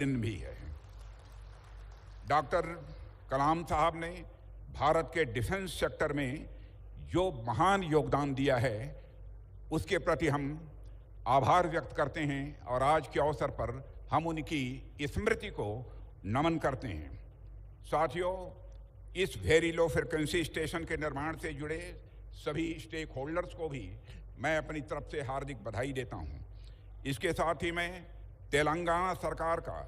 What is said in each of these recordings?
दिन भी है। डॉक्टर कलाम साहब ने भारत के डिफेंस सेक्टर में जो महान योगदान दिया है उसके प्रति हम आभार व्यक्त करते हैं और आज के अवसर पर हम उनकी स्मृति को नमन करते हैं। साथियों, इस वेरी लो फ्रिक्वेंसी स्टेशन के निर्माण से जुड़े सभी स्टेक होल्डर्स को भी मैं अपनी तरफ से हार्दिक बधाई देता हूं। इसके साथ ही मैं तेलंगाना सरकार का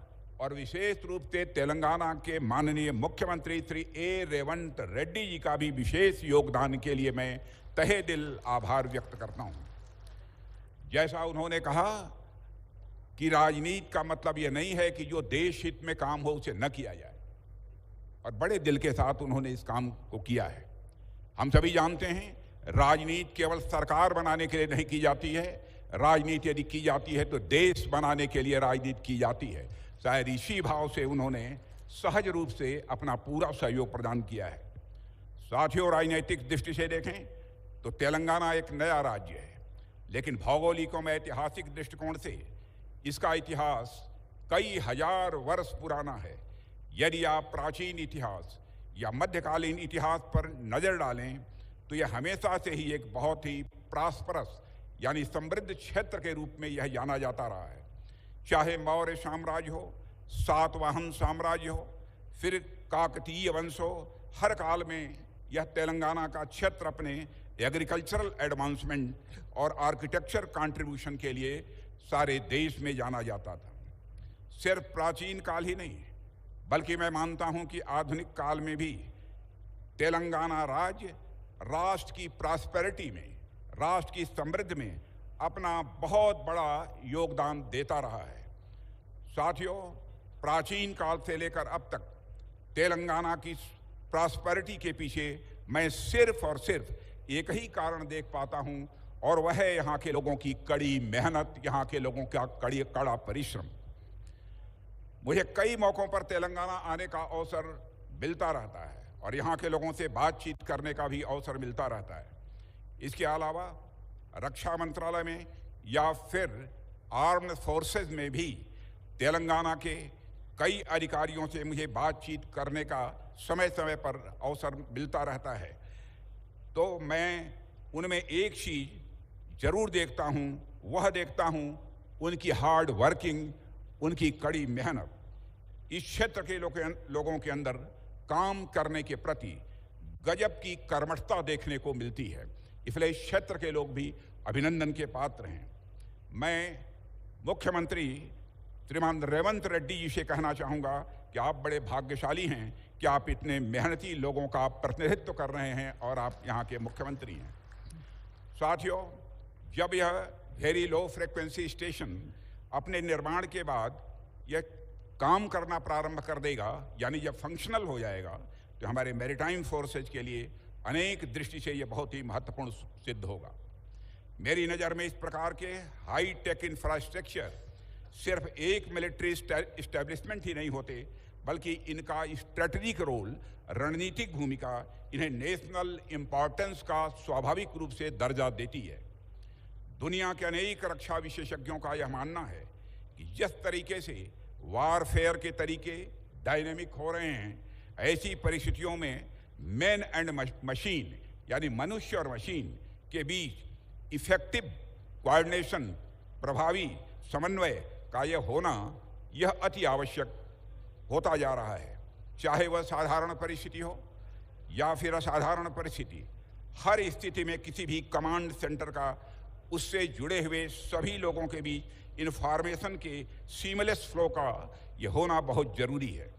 और विशेष रूप से तेलंगाना के माननीय मुख्यमंत्री श्री ए रेवंत रेड्डी जी का भी विशेष योगदान के लिए मैं तहे दिल आभार व्यक्त करता हूं। जैसा उन्होंने कहा कि राजनीति का मतलब यह नहीं है कि जो देश हित में काम हो उसे न किया जाए, और बड़े दिल के साथ उन्होंने इस काम को किया है। हम सभी जानते हैं राजनीति केवल सरकार बनाने के लिए नहीं की जाती है, राजनीति यदि की जाती है तो देश बनाने के लिए राजनीति की जाती है। शायद इसी भाव से उन्होंने सहज रूप से अपना पूरा सहयोग प्रदान किया है। साथियों, राजनीतिक दृष्टि से देखें तो तेलंगाना एक नया राज्य है, लेकिन भौगोलिक और ऐतिहासिक दृष्टिकोण से इसका इतिहास कई हजार वर्ष पुराना है। यदि आप प्राचीन इतिहास या मध्यकालीन इतिहास पर नजर डालें तो यह हमेशा से ही एक बहुत ही प्रॉस्परस यानी समृद्ध क्षेत्र के रूप में यह जाना जाता रहा है। चाहे मौर्य साम्राज्य हो, सातवाहन साम्राज्य हो, फिर काकतीय वंश हो, हर काल में यह तेलंगाना का क्षेत्र अपने एग्रीकल्चरल एडवांसमेंट और आर्किटेक्चर कंट्रीब्यूशन के लिए सारे देश में जाना जाता था। सिर्फ प्राचीन काल ही नहीं, बल्कि मैं मानता हूं कि आधुनिक काल में भी तेलंगाना राज्य राष्ट्र की प्रॉस्पेरिटी में, राष्ट्र की समृद्धि में अपना बहुत बड़ा योगदान देता रहा है। साथियों, प्राचीन काल से लेकर अब तक तेलंगाना की प्रॉस्पेरिटी के पीछे मैं सिर्फ और सिर्फ एक ही कारण देख पाता हूं, और वह है यहाँ के लोगों की कड़ी मेहनत, यहाँ के लोगों का कड़ा परिश्रम। मुझे कई मौकों पर तेलंगाना आने का अवसर मिलता रहता है और यहाँ के लोगों से बातचीत करने का भी अवसर मिलता रहता है। इसके अलावा रक्षा मंत्रालय में या फिर आर्म्ड फोर्सेज में भी तेलंगाना के कई अधिकारियों से मुझे बातचीत करने का समय समय पर अवसर मिलता रहता है। तो मैं उनमें एक चीज जरूर देखता हूं, वह देखता हूं उनकी हार्ड वर्किंग, उनकी कड़ी मेहनत। इस क्षेत्र के लोगों के अंदर काम करने के प्रति गजब की कर्मठता देखने को मिलती है, इसलिए इस क्षेत्र के लोग भी अभिनंदन के पात्र हैं। मैं मुख्यमंत्री श्रीमान रेवंत रेड्डी जी से कहना चाहूँगा कि आप बड़े भाग्यशाली हैं कि आप इतने मेहनती लोगों का प्रतिनिधित्व कर रहे हैं और आप यहाँ के मुख्यमंत्री हैं। साथियों, जब यह वेरी लो फ्रिक्वेंसी स्टेशन अपने निर्माण के बाद यह काम करना प्रारंभ कर देगा, यानी जब फंक्शनल हो जाएगा, तो हमारे मैरीटाइम फोर्सेज के लिए अनेक दृष्टि से यह बहुत ही महत्वपूर्ण सिद्ध होगा। मेरी नज़र में इस प्रकार के हाई टेक इंफ्रास्ट्रक्चर सिर्फ एक मिलिट्री इस्टेब्लिशमेंट ही नहीं होते, बल्कि इनका स्ट्रेटेजिक रोल, रणनीतिक भूमिका इन्हें नेशनल इंपॉर्टेंस का स्वाभाविक रूप से दर्जा देती है। दुनिया के अनेक रक्षा विशेषज्ञों का यह मानना है कि जिस तरीके से वारफेयर के तरीके डायनेमिक हो रहे हैं, ऐसी परिस्थितियों में मैन एंड मशीन यानी मनुष्य और मशीन के बीच इफेक्टिव कोऑर्डिनेशन, प्रभावी समन्वय का यह होना यह अति आवश्यक होता जा रहा है। चाहे वह साधारण परिस्थिति हो या फिर असाधारण परिस्थिति, हर स्थिति में किसी भी कमांड सेंटर का उससे जुड़े हुए सभी लोगों के बीच इंफॉर्मेशन के सीमलेस फ्लो का यह होना बहुत जरूरी है।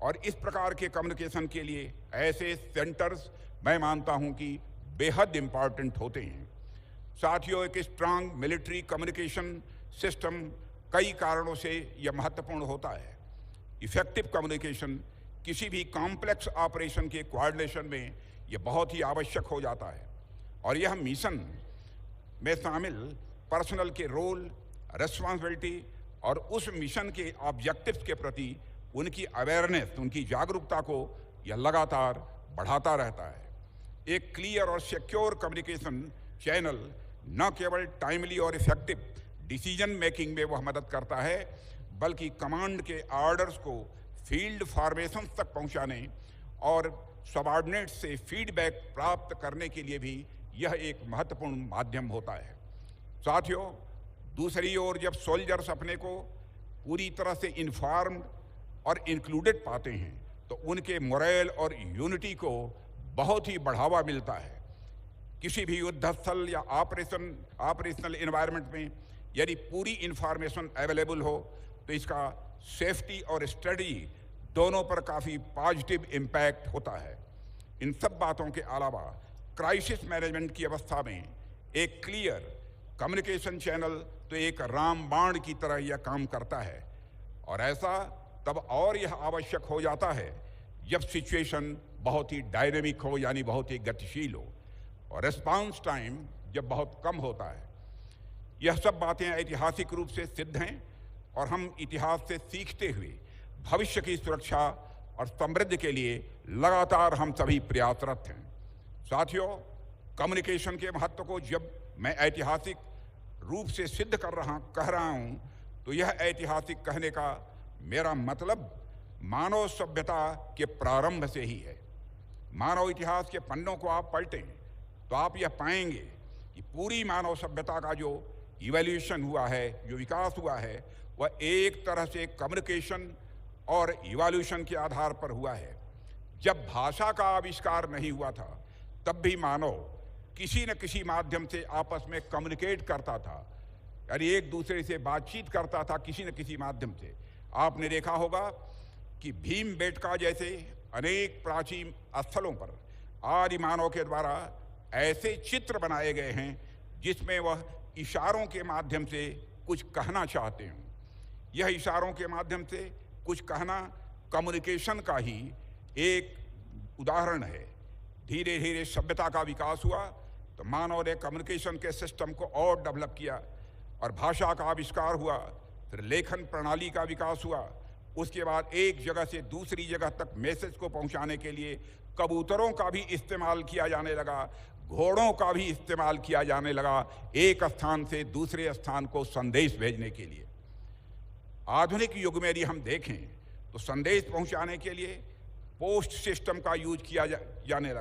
और इस प्रकार के कम्युनिकेशन के लिए ऐसे सेंटर्स मैं मानता हूं कि बेहद इंपॉर्टेंट होते हैं। साथियों, एक स्ट्रांग मिलिट्री कम्युनिकेशन सिस्टम कई कारणों से यह महत्वपूर्ण होता है। इफेक्टिव कम्युनिकेशन किसी भी कॉम्प्लेक्स ऑपरेशन के कोऑर्डिनेशन में यह बहुत ही आवश्यक हो जाता है, और यह मिशन में शामिल पर्सनल के रोल, रिस्पॉन्सिबिलिटी और उस मिशन के ऑब्जेक्टिव्स के प्रति उनकी अवेयरनेस, उनकी जागरूकता को यह लगातार बढ़ाता रहता है। एक क्लियर और सिक्योर कम्युनिकेशन चैनल न केवल टाइमली और इफेक्टिव डिसीजन मेकिंग में वह मदद करता है, बल्कि कमांड के ऑर्डर्स को फील्ड फॉर्मेशन तक पहुंचाने और सबऑर्डिनेट से फीडबैक प्राप्त करने के लिए भी यह एक महत्वपूर्ण माध्यम होता है। साथियों, दूसरी ओर जब सोल्जर्स अपने को पूरी तरह से इन्फॉर्म्ड और इंक्लूडेड पाते हैं तो उनके मोरल और यूनिटी को बहुत ही बढ़ावा मिलता है। किसी भी युद्ध स्थल या ऑपरेशनल एनवायरनमेंट में यदि पूरी इंफॉर्मेशन अवेलेबल हो तो इसका सेफ्टी और स्टडी दोनों पर काफ़ी पॉजिटिव इम्पैक्ट होता है। इन सब बातों के अलावा क्राइसिस मैनेजमेंट की अवस्था में एक क्लियर कम्युनिकेशन चैनल तो एक रामबाण की तरह यह काम करता है, और ऐसा तब और यह आवश्यक हो जाता है जब सिचुएशन बहुत ही डायनेमिक हो, यानी बहुत ही गतिशील हो, और रिस्पांस टाइम जब बहुत कम होता है। यह सब बातें ऐतिहासिक रूप से सिद्ध हैं और हम इतिहास से सीखते हुए भविष्य की सुरक्षा और समृद्धि के लिए लगातार हम सभी प्रयासरत हैं। साथियों, कम्युनिकेशन के महत्व को जब मैं ऐतिहासिक रूप से सिद्ध कह रहा हूं तो यह ऐतिहासिक कहने का मेरा मतलब मानव सभ्यता के प्रारंभ से ही है। मानव इतिहास के पन्नों को आप पलटें तो आप यह पाएंगे कि पूरी मानव सभ्यता का जो इवोल्यूशन हुआ है, जो विकास हुआ है, वह एक तरह से कम्युनिकेशन और इवोल्यूशन के आधार पर हुआ है। जब भाषा का आविष्कार नहीं हुआ था तब भी मानव किसी न किसी माध्यम से आपस में कम्युनिकेट करता था, यानी एक दूसरे से बातचीत करता था किसी न किसी माध्यम से। आपने देखा होगा कि भीमबेटका जैसे अनेक प्राचीन स्थलों पर आदि मानव के द्वारा ऐसे चित्र बनाए गए हैं जिसमें वह इशारों के माध्यम से कुछ कहना चाहते हों। यह इशारों के माध्यम से कुछ कहना कम्युनिकेशन का ही एक उदाहरण है। धीरे धीरे सभ्यता का विकास हुआ तो मानव ने कम्युनिकेशन के सिस्टम को और डेवलप किया और भाषा का आविष्कार हुआ, फिर लेखन प्रणाली का विकास हुआ। उसके बाद एक जगह से दूसरी जगह तक मैसेज को पहुंचाने के लिए कबूतरों का भी इस्तेमाल किया जाने लगा, घोड़ों का भी इस्तेमाल किया जाने लगा, एक स्थान से दूसरे स्थान को संदेश भेजने के लिए। आधुनिक युग में यदि हम देखें तो संदेश पहुंचाने के लिए पोस्ट सिस्टम का यूज किया जाने लगा।